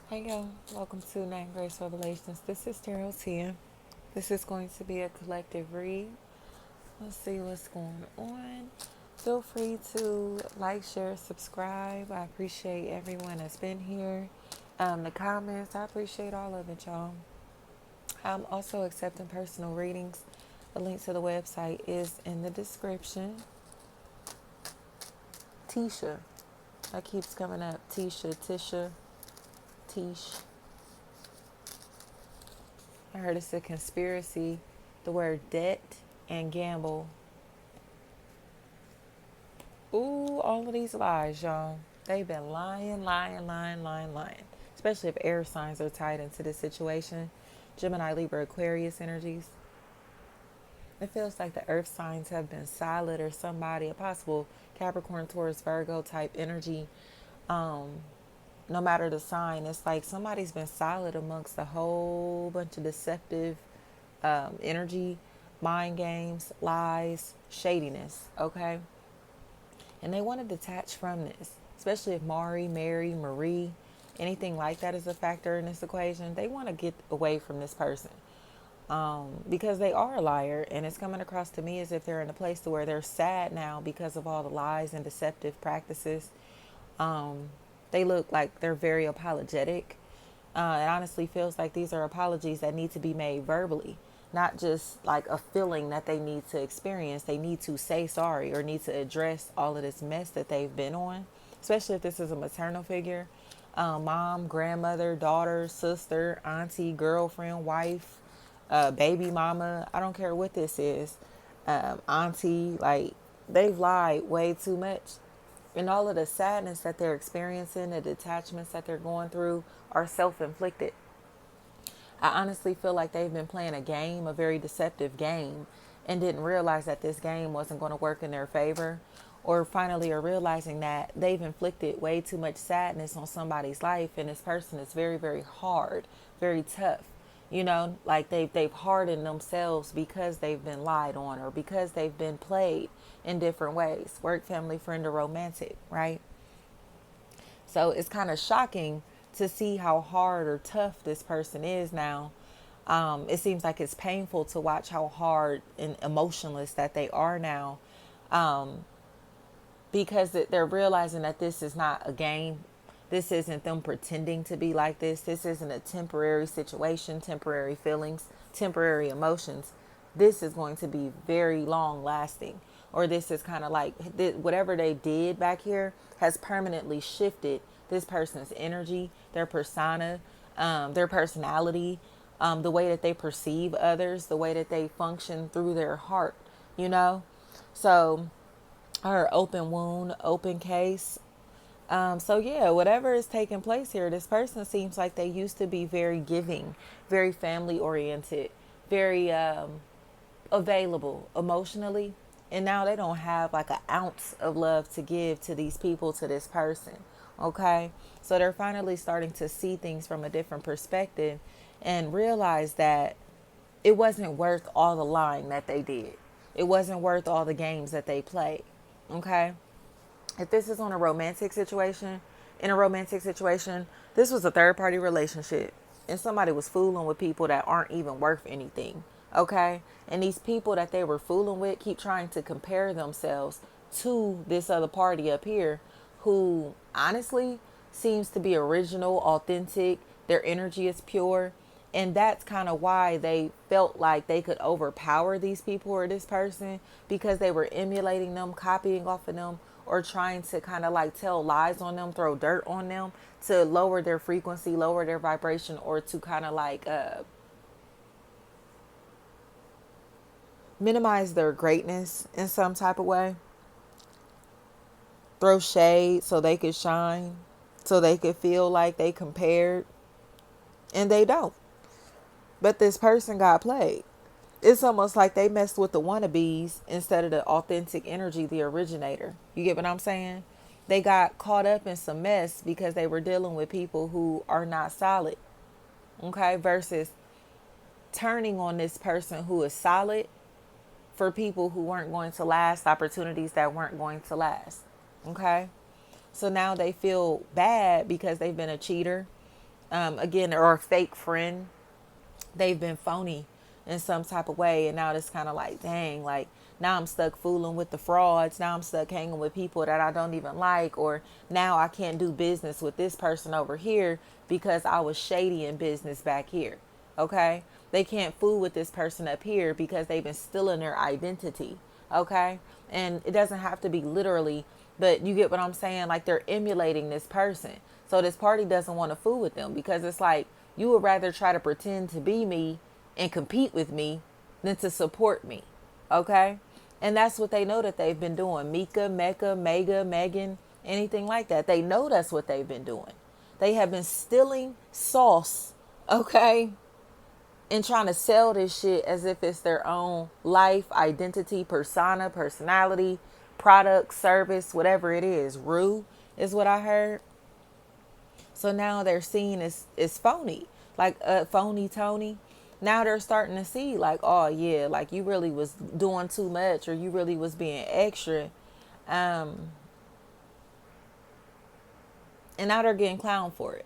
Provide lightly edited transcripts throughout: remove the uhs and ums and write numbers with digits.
Hey y'all, welcome to Nine Grace Revelations. This is Tarot Tia. This is going to be a collective read. Let's see what's going on. Feel free to like, share, subscribe. I appreciate everyone that's been here. The comments, I appreciate all of it, y'all. I'm also accepting personal readings. The link to the website is in the description. Tisha, that keeps coming up. Tisha, Tish. I heard it's a conspiracy. The word debt and gamble. Ooh, all of these lies, y'all. They've been lying. Especially if air signs are tied into this situation. Gemini, Libra, Aquarius energies. It feels like the earth signs have been silent or somebody, a possible Capricorn, Taurus, Virgo type energy. Um, no matter the sign, it's like somebody's been silent amongst a whole bunch of deceptive energy, mind games, lies, shadiness, okay? And they want to detach from this, especially if Mary, Marie, anything like that is a factor in this equation. They want to get away from this person because they are a liar, and it's coming across to me as if they're in a place to where they're sad now because of all the lies and deceptive practices. Um, they look like they're very apologetic. It honestly feels like these are apologies that need to be made verbally, not just like a feeling that they need to experience. They need to say sorry or need to address all of this mess that they've been on, especially if this is a maternal figure, mom, grandmother, daughter, sister, auntie, girlfriend, wife, baby mama. I don't care what this is. Auntie, like they've lied way too much. And all of the sadness that they're experiencing, the detachments that they're going through are self inflicted. I honestly feel like they've been playing a game, a very deceptive game, and didn't realize that this game wasn't going to work in their favor. Or finally are realizing that they've inflicted way too much sadness on somebody's life, and this person is very, very hard, very tough. You know, like they've hardened themselves because they've been lied on or because they've been played in different ways. Work, family, friend, or romantic, right? So it's kind of shocking to see how hard or tough this person is now. It seems like it's painful to watch how hard and emotionless that they are now, because they're realizing that this is not a game. This isn't them pretending to be like this. This isn't a temporary situation, temporary feelings, temporary emotions. This is going to be very long lasting. Or this is kind of like whatever they did back here has permanently shifted this person's energy, their persona, their personality, the way that they perceive others, the way that they function through their heart, you know? So, her open wound, open case. So yeah, whatever is taking place here, this person seems like they used to be very giving, very family oriented, very available emotionally, and now they don't have like an ounce of love to give to these people, to this person. Okay, so they're finally starting to see things from a different perspective and realize that it wasn't worth all the lying that they did. It wasn't worth all the games that they played. Okay, if this is on a romantic situation, in a romantic situation, this was a third party relationship and somebody was fooling with people that aren't even worth anything. Okay? And these people that they were fooling with keep trying to compare themselves to this other party up here who honestly seems to be original, authentic, their energy is pure. And that's kind of why they felt like they could overpower these people or this person, because they were emulating them, copying off of them, or trying to kind of like tell lies on them, throw dirt on them to lower their frequency, lower their vibration, or to kind of like minimize their greatness in some type of way, throw shade so they could shine, so they could feel like they compared, and they don't. But this person got played. It's almost like they messed with the wannabes instead of the authentic energy, the originator. You get what I'm saying? They got caught up in some mess because they were dealing with people who are not solid. Okay, versus turning on this person who is solid for people who weren't going to last, opportunities that weren't going to last. Okay, so now they feel bad because they've been a cheater, again, or a fake friend. They've been phony in some type of way, and now it's kind of like, dang, like now I'm stuck fooling with the frauds. Now I'm stuck hanging with people that I don't even like, or now I can't do business with this person over here because I was shady in business back here. Okay, they can't fool with this person up here because they've been stealing their identity. Okay, and it doesn't have to be literally, but you get what I'm saying. Like they're emulating this person, so this party doesn't want to fool with them because it's like you would rather try to pretend to be me and compete with me than to support me. Okay? And that's what they know that they've been doing. Mika, Mecca, Mega, Megan, anything like that. They know that's what they've been doing. They have been stealing sauce, okay? And trying to sell this shit as if it's their own life, identity, persona, personality, product, service, whatever it is. Rue is what I heard. So now they're seen as phony, like phony Tony. Now they're starting to see like, oh yeah, like you really was doing too much, or you really was being extra, um, and now they're getting clowned for it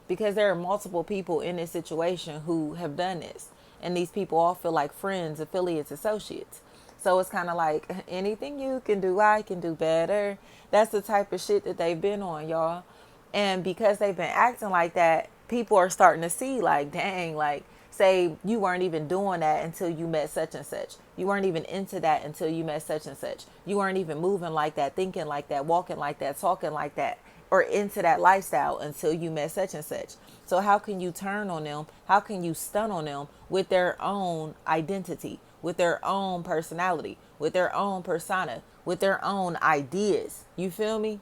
because there are multiple people in this situation who have done this, and these people all feel like friends, affiliates, associates. So it's kind of like anything you can do, I can do better. That's the type of shit that they've been on, y'all. And because they've been acting like that, people are starting to see like, dang, like say you weren't even doing that until you met such and such. You weren't even into that until you met such and such. You weren't even moving like that, thinking like that, walking like that, talking like that, or into that lifestyle until you met such and such. So how can you turn on them? How can you stun on them with their own identity, with their own personality, with their own persona, with their own ideas? You feel me?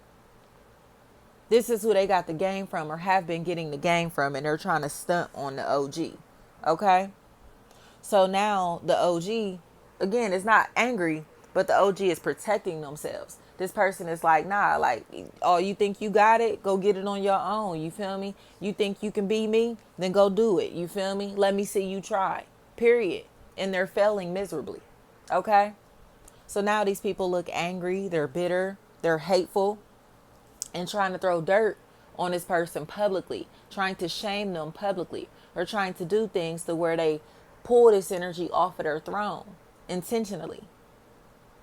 This is who they got the game from, or have been getting the game from, and they're trying to stunt on the OG. Okay? So now the OG, again, is not angry, but the OG is protecting themselves. This person is like, nah, like, oh, you think you got it? Go get it on your own. You feel me? You think you can be me? Then go do it. You feel me? Let me see you try. Period. And they're failing miserably. Okay? So now these people look angry. They're bitter. They're hateful, and trying to throw dirt on this person publicly, trying to shame them publicly, or trying to do things to where they pull this energy off of their throne intentionally.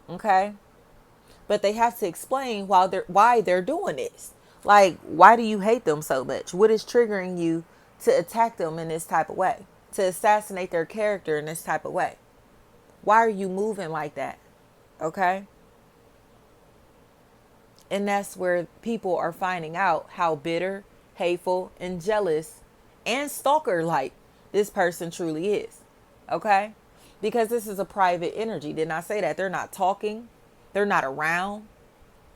Okay? But they have to explain why they're doing this. Like, why do you hate them so much? What is triggering you to attack them in this type of way? To assassinate their character in this type of way? Why are you moving like that? Okay? And that's where people are finding out how bitter, hateful, and jealous and stalker like this person truly is. Okay? Because this is a private energy. Didn't I say that? They're not talking, they're not around.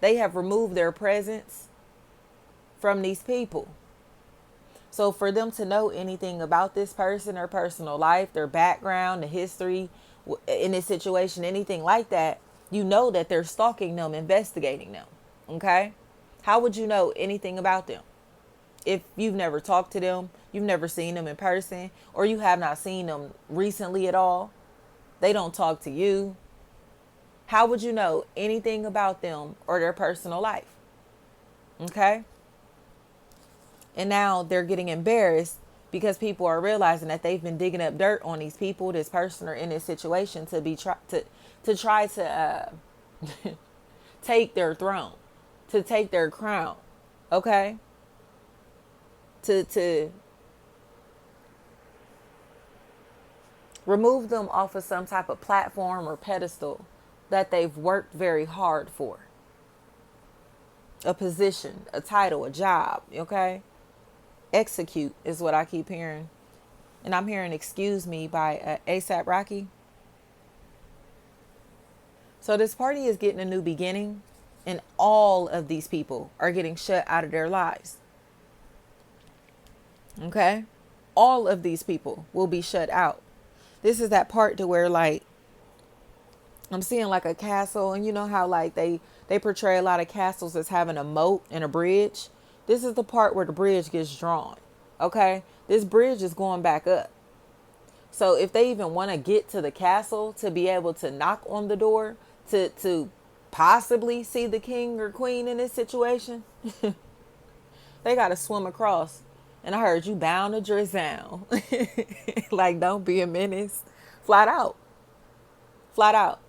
They have removed their presence from these people. So for them to know anything about this person, their personal life, their background, the history in this situation, anything like that, you know that they're stalking them, investigating them. Okay? How would you know anything about them if you've never talked to them, you've never seen them in person, or you have not seen them recently at all? They don't talk to you. How would you know anything about them or their personal life? Okay? And now they're getting embarrassed because people are realizing that they've been digging up dirt on these people, this person, or in this situation to be to try to take their throne, to take their crown. Okay? To remove them off of some type of platform or pedestal that they've worked very hard for. A position, a title, a job, okay? Execute is what I keep hearing. And I'm hearing Excuse Me by ASAP Rocky. So this party is getting a new beginning, and all of these people are getting shut out of their lives. Okay? All of these people will be shut out. This is that part to where, like, I'm seeing like a castle, and you know how like they portray a lot of castles as having a moat and a bridge. This is the part where the bridge gets drawn. Okay? This bridge is going back up. So if they even want to get to the castle to be able to knock on the door to possibly see the king or queen in this situation, they got to swim across And I heard you bound to drizzle. Like, don't be a menace. Flat out. Flat out.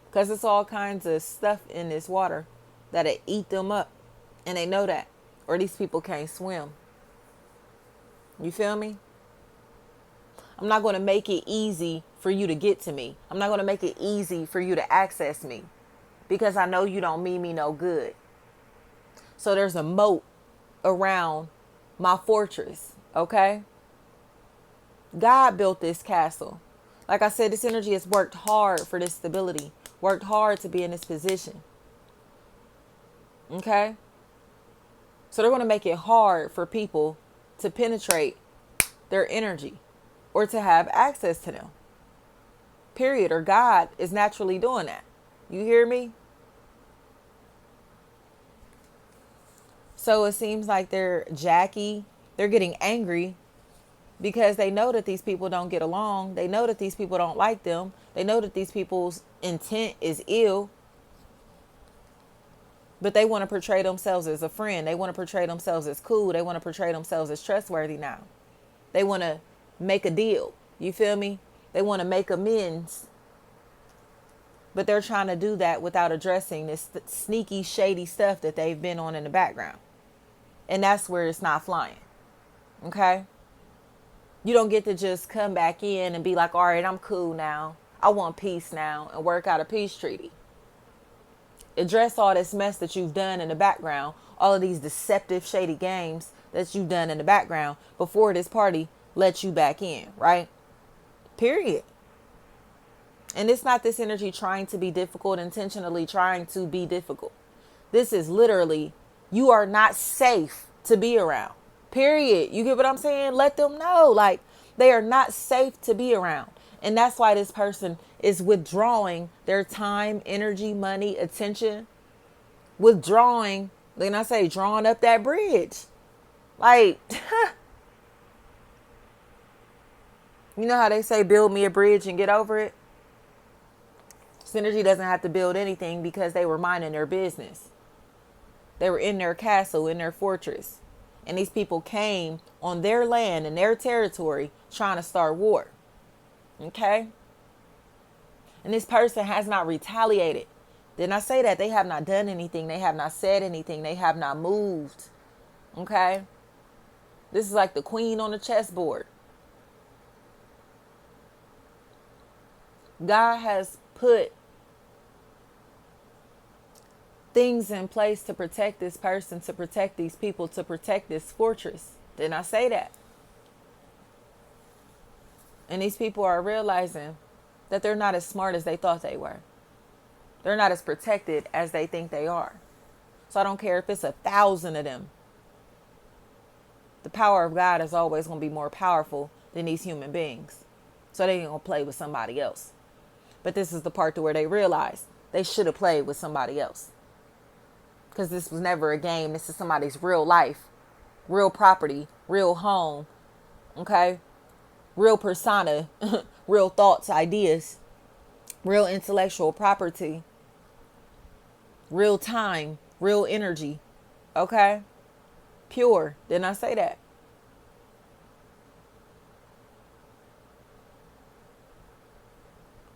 Because it's all kinds of stuff in this water that'll eat them up. And they know that. Or these people can't swim. You feel me? I'm not going to make it easy for you to get to me. I'm not going to make it easy for you to access me. Because I know you don't mean me no good. So there's a moat around my fortress. Okay? God built this castle. Like I said, this energy has worked hard for this stability. Worked hard to be in this position. Okay? So they're going to make it hard for people to penetrate their energy or to have access to them. Period. Or God is naturally doing that. You hear me? So it seems like they're getting angry because they know that these people don't get along. They know that these people don't like them. They know that these people's intent is ill. But they want to portray themselves as a friend. They want to portray themselves as cool. They want to portray themselves as trustworthy now. They want to make a deal. You feel me? They want to make amends. But they're trying to do that without addressing this sneaky, shady stuff that they've been on in the background. And that's where it's not flying. Okay? You don't get to just come back in and be like, all right, I'm cool now. I want peace now, and work out a peace treaty. Address all this mess that you've done in the background, all of these deceptive, shady games that you've done in the background before this party lets you back in, right? Period. And it's not this energy trying to be difficult, intentionally trying to be difficult. This is literally, you are not safe to be around. Period. You get what I'm saying? Let them know, like, they are not safe to be around. And that's why this person is withdrawing their time, energy, money, attention. Withdrawing, then I say drawing up that bridge. Like, you know how they say build me a bridge and get over it? Synergy doesn't have to build anything because they were minding their business. They were in their castle, in their fortress. And these people came on their land and their territory trying to start war. Okay? And this person has not retaliated. Then I say that they have not done anything. They have not said anything. They have not moved. Okay? This is like the queen on the chessboard. God has put things in place to protect this person, to protect these people, to protect this fortress. Didn't I say that? And these people are realizing that they're not as smart as they thought they were. They're not as protected as they think they are. So I don't care if it's 1,000 of them. The power of God is always going to be more powerful than these human beings. So they ain't going to play with somebody else. But this is the part to where they realize they should have played with somebody else. Because this was never a game. This is somebody's real life, real property, real home. Okay? Real persona, real thoughts, ideas, real intellectual property, real time, real energy. Okay? Pure. Didn't I say that?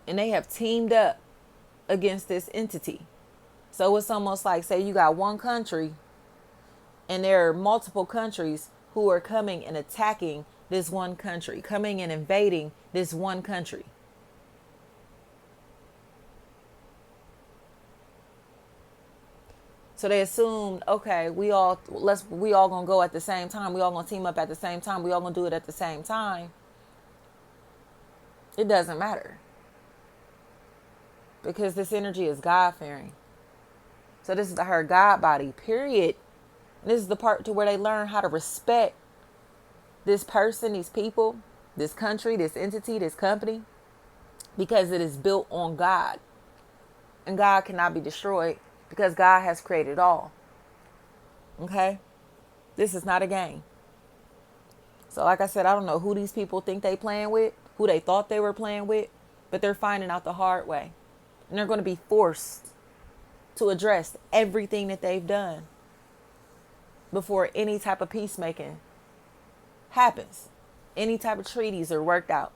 And they have teamed up against this entity. So it's almost like, say you got one country and there are multiple countries who are coming and attacking this one country, coming and invading this one country. So they assumed, okay, we all gonna go at the same time. We all gonna team up at the same time. We all gonna do it at the same time. It doesn't matter. Because this energy is God-fearing. So this is her God body, period. And this is the part to where they learn how to respect this person, these people, this country, this entity, this company, because it is built on God. And God cannot be destroyed because God has created all. Okay? This is not a game. So like I said, I don't know who these people think they playing with, who they thought they were playing with, but they're finding out the hard way. And they're going to be forced to address everything that they've done before any type of peacemaking Happens. Any type of treaties are worked out.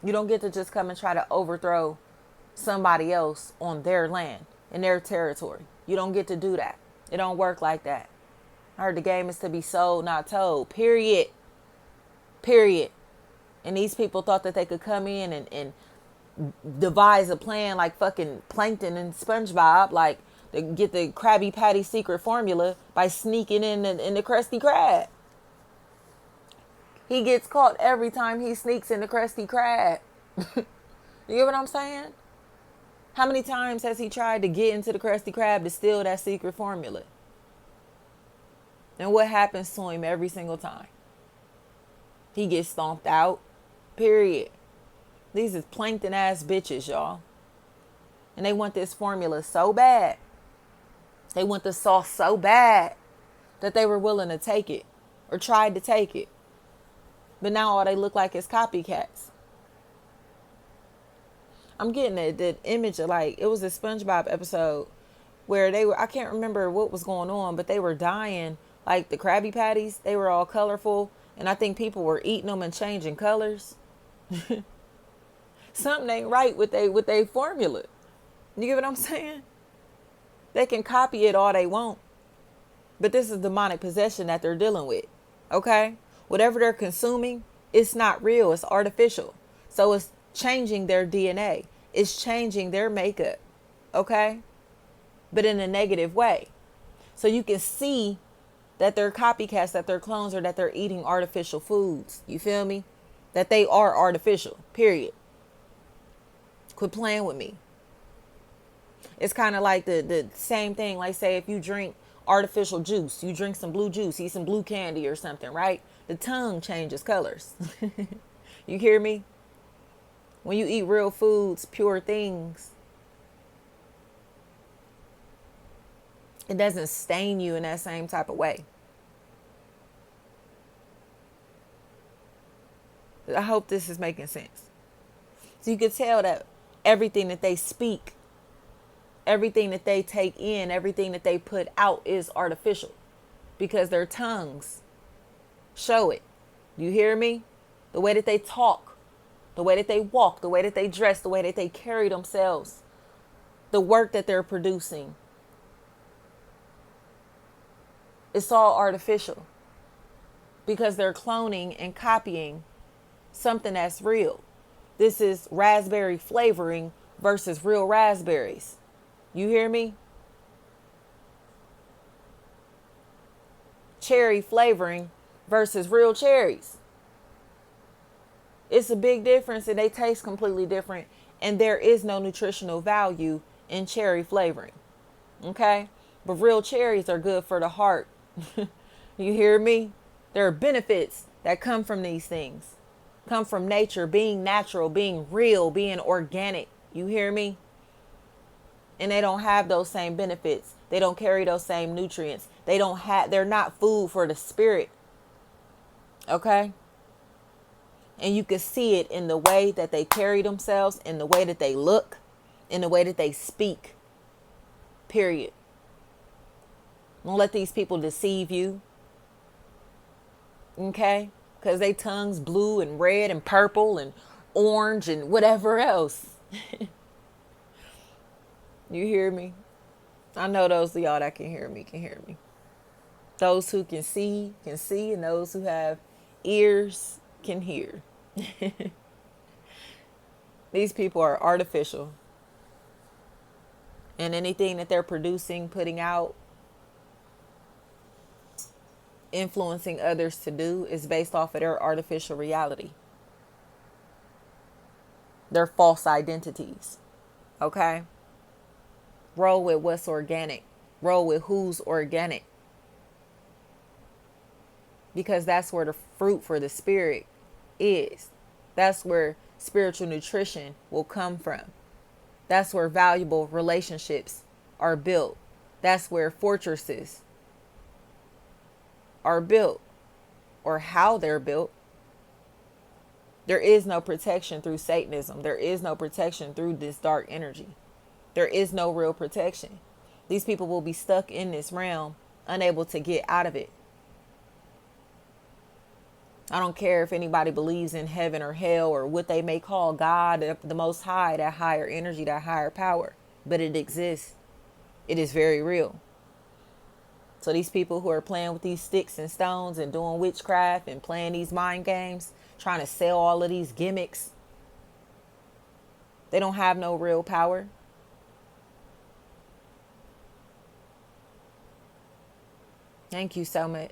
You don't get to just come and try to overthrow somebody else on their land, in their territory. You don't get to do that. It don't work like that. I heard the game is to be sold, not told. Period. Period. And these people thought that they could come in and devise a plan like fucking Plankton and SpongeBob, like to get the Krabby Patty secret formula by sneaking in the Krusty Krab. He gets caught every time he sneaks in the Krusty Krab. You get what I'm saying? How many times has he tried to get into the Krusty Krab to steal that secret formula? And what happens to him every single time? He gets stomped out. Period. These is plankton ass bitches, y'all. And they want this formula so bad. They want the sauce so bad that they were willing to take it or tried to take it. But now all they look like is copycats. I'm getting the image of, like, it was a SpongeBob episode where they were, I can't remember what was going on, but they were dying. Like the Krabby Patties, they were all colorful. And I think people were eating them and changing colors. Something ain't right with they formula. You get what I'm saying? They can copy it all they want. But this is demonic possession that they're dealing with. Okay? Whatever they're consuming, it's not real. It's artificial. So it's changing their DNA. It's changing their makeup. Okay? But in a negative way. So you can see that they're copycats, that they're clones, or that they're eating artificial foods. You feel me? That they are artificial. Period. Quit playing with me. It's kind of like the same thing. Like, say if you drink artificial juice, you drink some blue juice, eat some blue candy or something, right? The tongue changes colors. You hear me? When you eat real foods, pure things, it doesn't stain you in that same type of way. I hope this is making sense. So you can tell that everything that they speak, everything that they take in, everything that they put out is artificial because their tongues show it. You hear me? The way that they talk, the way that they walk, the way that they dress, the way that they carry themselves, the work that they're producing. It's all artificial because they're cloning and copying something that's real. This is raspberry flavoring versus real raspberries. You hear me? Cherry flavoring versus real cherries. It's a big difference and they taste completely different. And there is no nutritional value in cherry flavoring. Okay? But real cherries are good for the heart. You hear me? There are benefits that come from these things. Come from nature, being natural, being real, being organic. You hear me? And they don't have those same benefits. They don't carry those same nutrients. They're not food for the spirit. Okay? And you can see it in the way that they carry themselves, in the way that they look, in the way that they speak. Period. Don't let these people deceive you. Okay? Because they tongues blue and red and purple and orange and whatever else. You hear me? I know those of y'all that can hear me can hear me. Those who can see, and those who have ears can hear. These people are artificial. And anything that they're producing, putting out, influencing others to do is based off of their artificial reality. Their false identities. Okay? Roll with what's organic. Roll with who's organic. Because that's where the fruit for the spirit is. That's where spiritual nutrition will come from. That's where valuable relationships are built. That's where fortresses are built, or how they're built. There is no protection through Satanism. There is no protection through this dark energy. There is no real protection. These people will be stuck in this realm, unable to get out of it. I don't care if anybody believes in heaven or hell or what they may call God, the Most High, that higher energy, that higher power. But it exists. It is very real. So these people who are playing with these sticks and stones and doing witchcraft and playing these mind games, trying to sell all of these gimmicks, they don't have no real power. Thank you so much.